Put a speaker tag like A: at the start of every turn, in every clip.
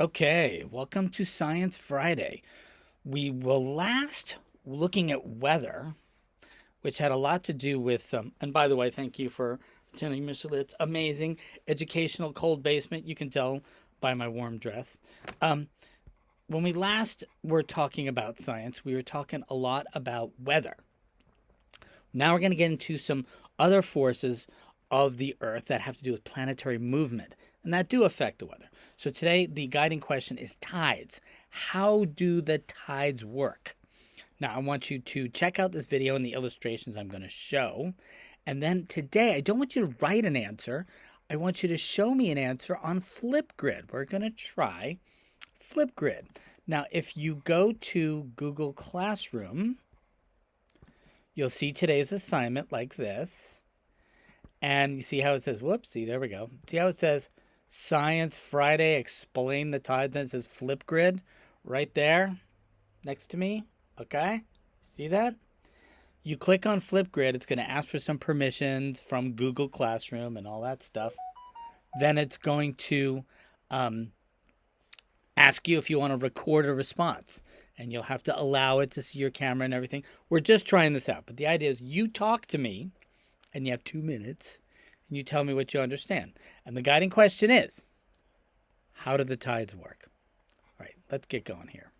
A: Okay, welcome to Science Friday. We were last looking at weather, which had a lot to do with, and by the way, thank you for attending, Mr. Litt's amazing educational cold basement. You can tell by my warm dress. Um, when we last were talking about science, we were talking a lot about weather. Now we're going to get into some other forces of the Earth that have to do with planetary movement and that do affect the weather. So today, the guiding question is tides. How do the tides work? Now, I want you to check out this video and the illustrations I'm going to show. And then today, I don't want you to write an answer. I want you to show me an answer on Flipgrid. We're going to try Flipgrid. Now, if you go to Google Classroom, you'll see today's assignment like this. And you see how it says, whoops, see, there we go. See how it says Science Friday, explain the tides, and it says Flipgrid right there next to me. Okay, see that? You click on Flipgrid, it's going to ask for some permissions from Google Classroom and all that stuff. Then it's going to ask you if you want to record a response. And you'll have to allow it to see your camera and everything. We're just trying this out. But the idea is you talk to me, and you have 2 minutes, and you tell me what you understand. And the guiding question is, how do the tides work? All right, let's get going here.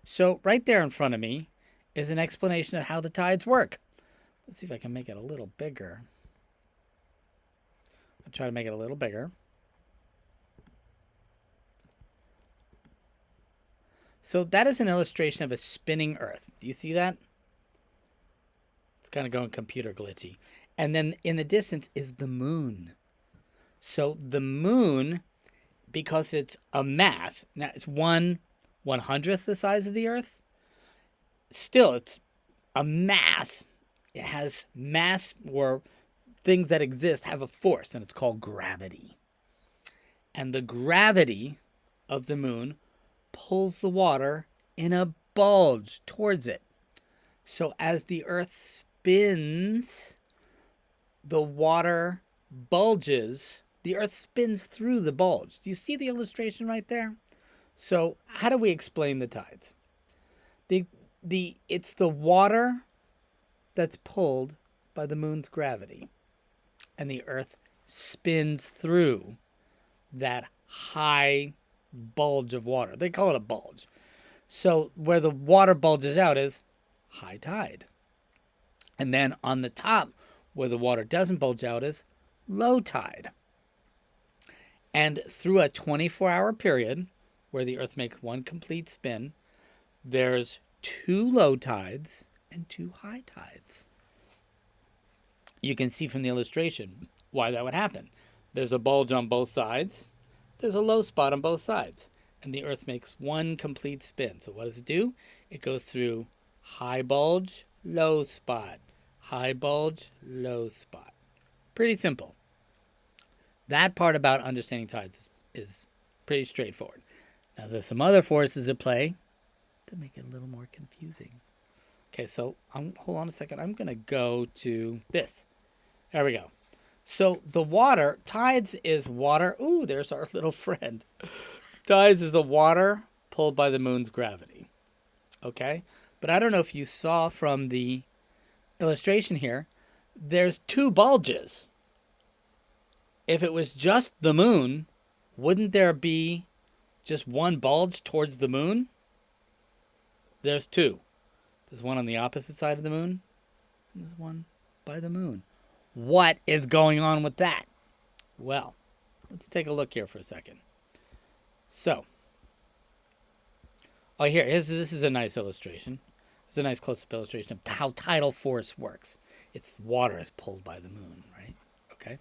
A: So right there in front of me is an explanation of how the tides work. Let's see if I can make it a little bigger. I'll try to make it a little bigger. So that is an illustration of a spinning Earth. Do you see that? It's kind of going computer glitchy. And then in the distance is the moon. So the moon, because it's a mass, now it's 1/100th the size of the Earth. Still, it's a mass. It has mass, or things that exist have a force, and it's called gravity. And the gravity of the moon pulls the water in a bulge towards it. So as the Earth spins, the water bulges. The Earth spins through the bulge. Do you see the illustration right there? So how do we explain the tides? It's the water that's pulled by the moon's gravity, and the Earth spins through that high bulge of water. They call it a bulge. So where the water bulges out is high tide. And then on the top, where the water doesn't bulge out, is low tide. And through a 24-hour period, where the Earth makes one complete spin, there's 2 low tides and 2 high tides. You can see from the illustration why that would happen. There's a bulge on both sides. There's a low spot on both sides, and the Earth makes one complete spin. So what does it do? It goes through high bulge, low spot, high bulge, low spot. Pretty simple. That part about understanding tides is pretty straightforward. Now there's some other forces at play to make it a little more confusing. Okay, so hold on a second. I'm going to go to this. There we go. So the water, tides is water. Ooh, there's our little friend. Tides is the water pulled by the moon's gravity. Okay? But I don't know if you saw from the illustration here, there's 2 bulges. If it was just the moon, wouldn't there be just one bulge towards the moon? There's 2. There's one on the opposite side of the moon, and there's one by the moon. What is going on with that? Well, let's take a look here for a second. So, this is a nice illustration. It's a nice close-up illustration of how tidal force works. It's water is pulled by the moon, right? Okay.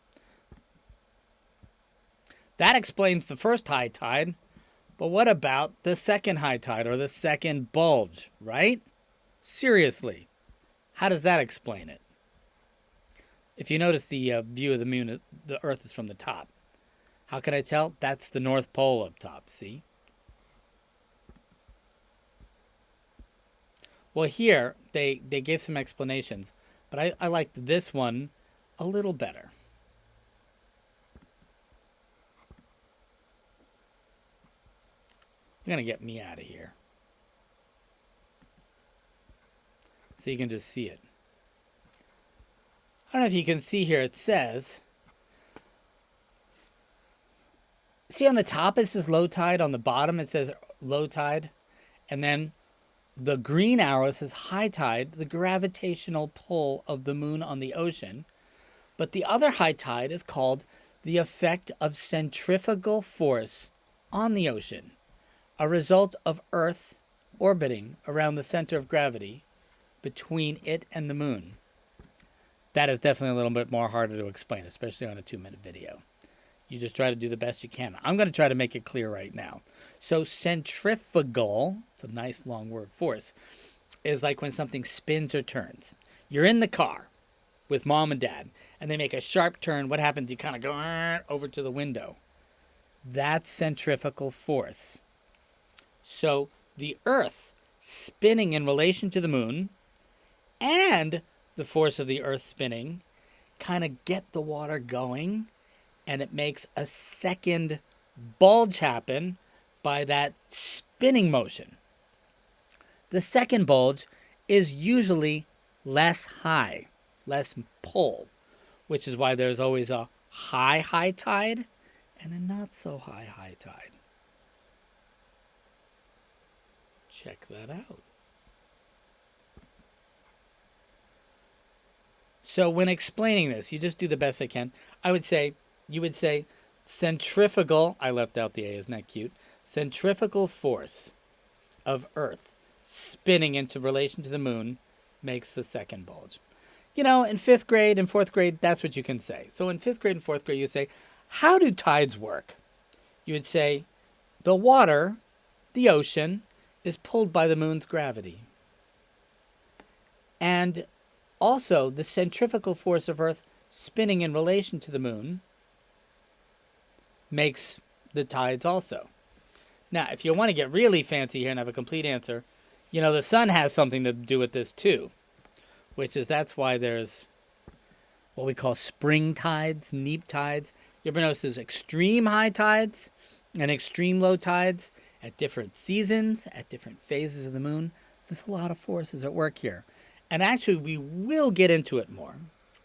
A: That explains the first high tide, but what about the second high tide, or the second bulge, right? Seriously, how does that explain it? If you notice the view of the moon, the Earth is from the top. How can I tell? That's the North Pole up top, see? Well, here, they gave some explanations, but I liked this one a little better. I'm going to get me out of here so you can just see it. I don't know if you can see here, it says, see on the top it says low tide, on the bottom it says low tide, and then the green arrow says high tide, the gravitational pull of the moon on the ocean. But the other high tide is called the effect of centrifugal force on the ocean, a result of Earth orbiting around the center of gravity between it and the moon. That is definitely a little bit more harder to explain, especially on a 2-minute video. You just try to do the best you can. I'm going to try to make it clear right now. So centrifugal, it's a nice long word, force, is like when something spins or turns. You're in the car with mom and dad, and they make a sharp turn. What happens? You kind of go over to the window. That's centrifugal force. So the Earth spinning in relation to the moon and the force of the Earth spinning kind of get the water going, and it makes a second bulge happen by that spinning motion. The second bulge is usually less high, less pull, which is why there's always a high tide and a not so high tide. Check that out. So when explaining this, you just do the best I can. You would say centrifugal, I left out the A, isn't that cute? Centrifugal force of Earth spinning into relation to the moon makes the second bulge. You know, in 5th grade and 4th grade, that's what you can say. So in 5th grade and 4th grade, you say, how do tides work? You would say, the water, the ocean, is pulled by the moon's gravity. And also, the centrifugal force of Earth spinning in relation to the moon makes the tides also. Now, if you want to get really fancy here and have a complete answer, you know, the sun has something to do with this too, which is that's why there's what we call spring tides, neap tides. You ever notice there's extreme high tides and extreme low tides at different seasons, at different phases of the moon? There's a lot of forces at work here. And actually, we will get into it more.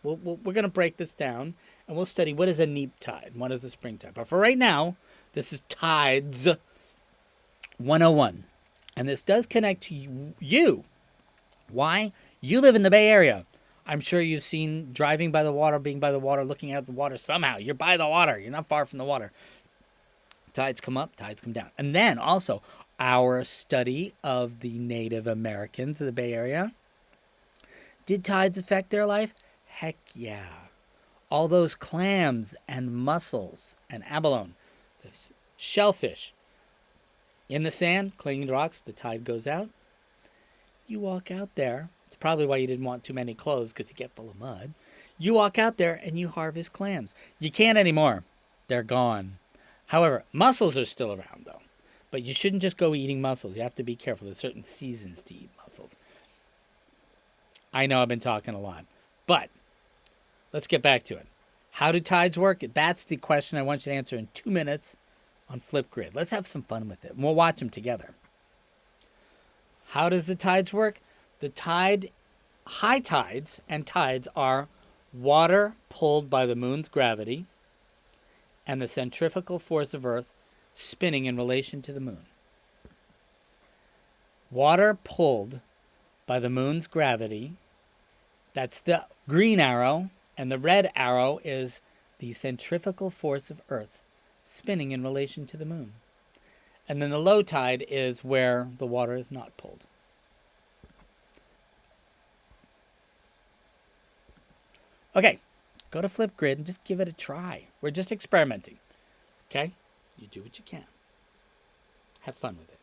A: We're going to break this down, and we'll study what is a neap tide and what is a spring tide. But for right now, this is Tides 101. And this does connect to you. Why? You live in the Bay Area. I'm sure you've seen driving by the water, being by the water, looking at the water somehow. You're by the water. You're not far from the water. Tides come up, tides come down. And then also, our study of the Native Americans of the Bay Area. Did tides affect their life? Heck yeah. All those clams and mussels and abalone, the shellfish, in the sand, clinging to rocks, the tide goes out. You walk out there. It's probably why you didn't want too many clothes, because you get full of mud. You walk out there and you harvest clams. You can't anymore. They're gone. However, mussels are still around, though. But you shouldn't just go eating mussels. You have to be careful. There's certain seasons to eat mussels. I know I've been talking a lot, but let's get back to it. How do tides work? That's the question I want you to answer in 2 minutes on Flipgrid. Let's have some fun with it, and we'll watch them together. How does the tides work? High tides and tides are water pulled by the moon's gravity and the centrifugal force of Earth spinning in relation to the moon. Water pulled by the moon's gravity, that's the green arrow, and the red arrow is the centrifugal force of Earth spinning in relation to the moon. And then the low tide is where the water is not pulled. Okay, go to Flipgrid and just give it a try. We're just experimenting. Okay? You do what you can. Have fun with it.